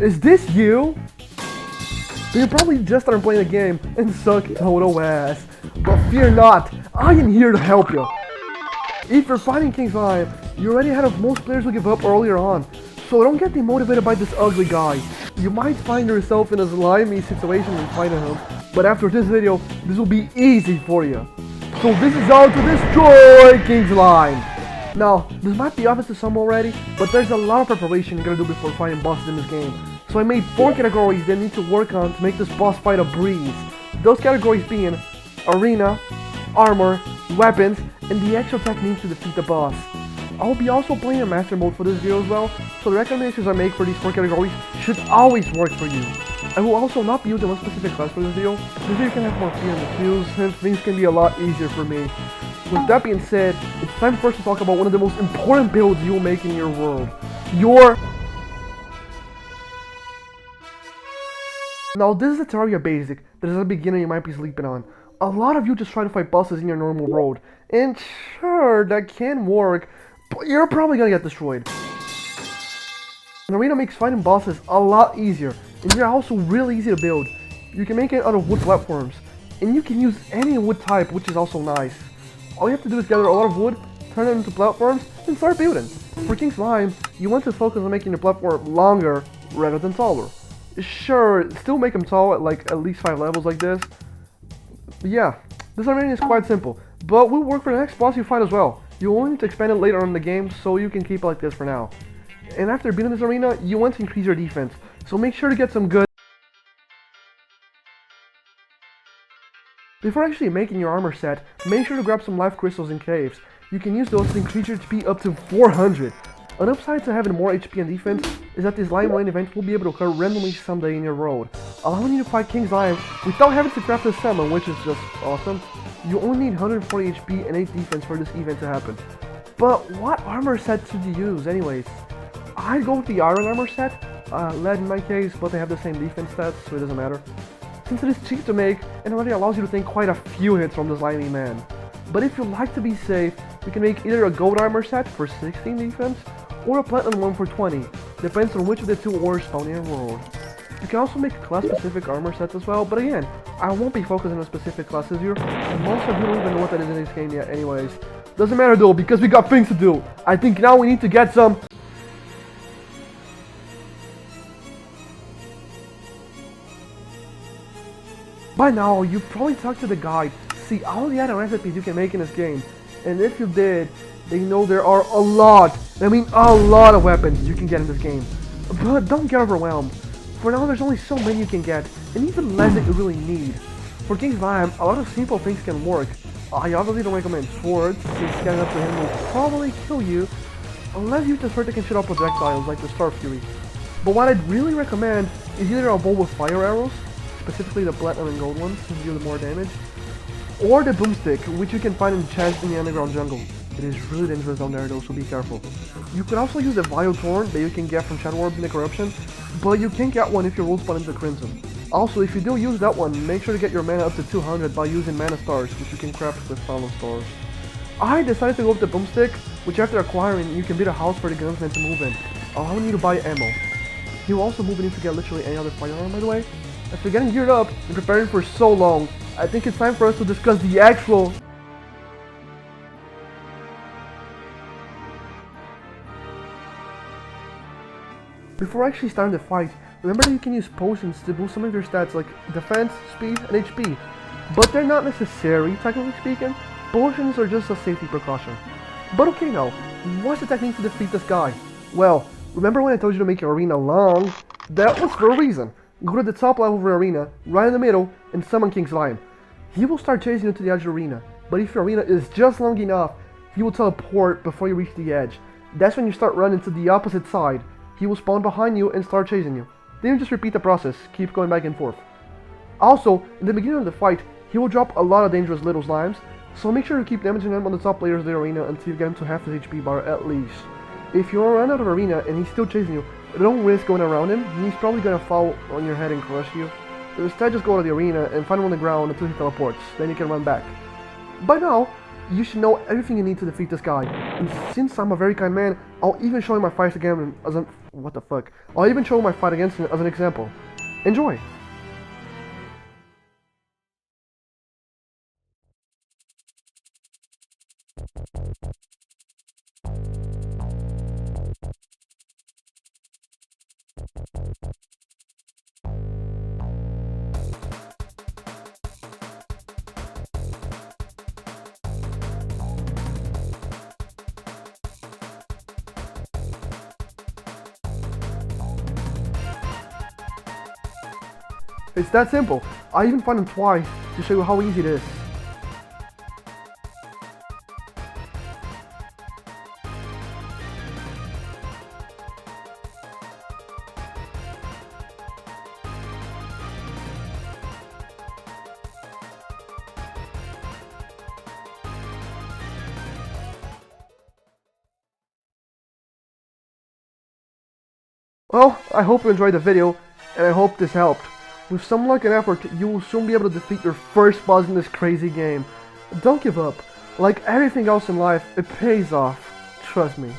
Is this you? Then you probably just started playing the game and suck total ass. But fear not, I am here to help you. If you're fighting King Slime, you're already ahead of most players who give up earlier on. So don't get demotivated by this ugly guy. You might find yourself in a slimy situation when fighting him, but after this video, this will be easy for you. So this is how to destroy King Slime. Now, this might be obvious to some already, but there's a lot of preparation you gotta do before fighting bosses in this game. So I made 4 categories that you need to work on to make this boss fight a breeze. Those categories being arena, armor, weapons, and the actual technique to defeat the boss. I'll be also playing in master mode for this video as well, so the recommendations I make for these 4 categories should always work for you. I will also not be using one specific class for this video, so you can have more freedom to choose, and things can be a lot easier for me. With that being said, it's time for us to talk about one of the most important builds you will make in your world. Now this is a Terraria basic that as a beginner you might be sleeping on. A lot of you just try to fight bosses in your normal world, and sure, that can work, but you're probably gonna get destroyed. An arena makes fighting bosses a lot easier, and they're also really easy to build. You can make it out of wood platforms, and you can use any wood type, which is also nice. All you have to do is gather a lot of wood, turn it into platforms, and start building. For King Slime, you want to focus on making your platform longer rather than taller. Sure, still make them tall at like at least 5 levels like this. But yeah, this arena is quite simple, but will work for the next boss you fight as well. You will only need to expand it later on in the game, so you can keep it like this for now. And after beating this arena, you want to increase your defense, so make sure to get some good. Before actually making your armor set, make sure to grab some life crystals in caves. You can use those to increase your HP up to 400. An upside to having more HP and defense is that these Lime Lane events will be able to occur randomly someday in your world, allowing you to fight King Slime without having to craft a summon, which is just awesome. You only need 140 HP and 8 defense for this event to happen. But what armor set should you use anyways? I'd go with the iron armor set, lead in my case, but they have the same defense stats, so it doesn't matter. Since it is cheap to make, and already allows you to take quite a few hits from the slimy man. But if you like to be safe, you can make either a gold armor set for 16 defense, or a platinum one for 20, depends on which of the two ores spawn in your world. You can also make class-specific armor sets as well, but again, I won't be focusing on specific classes here, and most of you don't even know what that is in this game yet anyways. Doesn't matter though, because we got things to do. I think now we need to get some... By now, you've probably talked to the guide to see all the other recipes you can make in this game, and if you did, then you know there are a lot of weapons you can get in this game. But don't get overwhelmed. For now, there's only so many you can get, and even less that you really need. For King Slime, a lot of simple things can work. I obviously don't recommend swords, since getting up to him will probably kill you, unless you just can shoot out projectiles like the Star Fury. But what I'd really recommend is either a bow with fire arrows, specifically the platinum and gold ones, to deal more damage, or the boomstick, which you can find in chests in the underground jungle. It is really dangerous down there though, so be careful. You could also use the Vile Thorn that you can get from Shadow Orbs in the Corruption, but you can't get one if your roll spawn into Crimson. Also, if you do use that one, make sure to get your mana up to 200 by using mana stars, which you can craft with Fallen Stars. I decided to go with the boomstick, which after acquiring, you can build a house for the gunsman to move in, allowing you to buy ammo. You will also move in to get literally any other firearm, by the way. After getting geared up and preparing for so long, I think it's time for us to discuss the actual... Before actually starting the fight, remember that you can use potions to boost some of your stats like defense, speed, and HP. But they're not necessary, technically speaking. Potions are just a safety precaution. But okay now, what's the technique to defeat this guy? Well, remember when I told you to make your arena long? That was for a reason. Go to the top level of your arena, right in the middle, and summon King Slime. He will start chasing you to the edge of the arena, but if your arena is just long enough, he will teleport before you reach the edge. That's when you start running to the opposite side. He will spawn behind you and start chasing you. Then you just repeat the process, keep going back and forth. Also, in the beginning of the fight, he will drop a lot of dangerous little slimes, so make sure to keep damaging them on the top layers of the arena until you get him to half his HP bar at least. If you run out of arena and he's still chasing you, don't risk going around him, he's probably gonna fall on your head and crush you. Instead, just go to the arena and find him on the ground until he teleports, then you can run back. By now, you should know everything you need to defeat this guy, and since I'm a very kind man, I'll even show you my fights again as a what the fuck. I'll even show my fight against him as an example. Enjoy! It's that simple. I even fought him twice to show you how easy it is. Well, I hope you enjoyed the video, and I hope this helped. With some luck and effort, you will soon be able to defeat your first boss in this crazy game. Don't give up. Like everything else in life, it pays off. Trust me.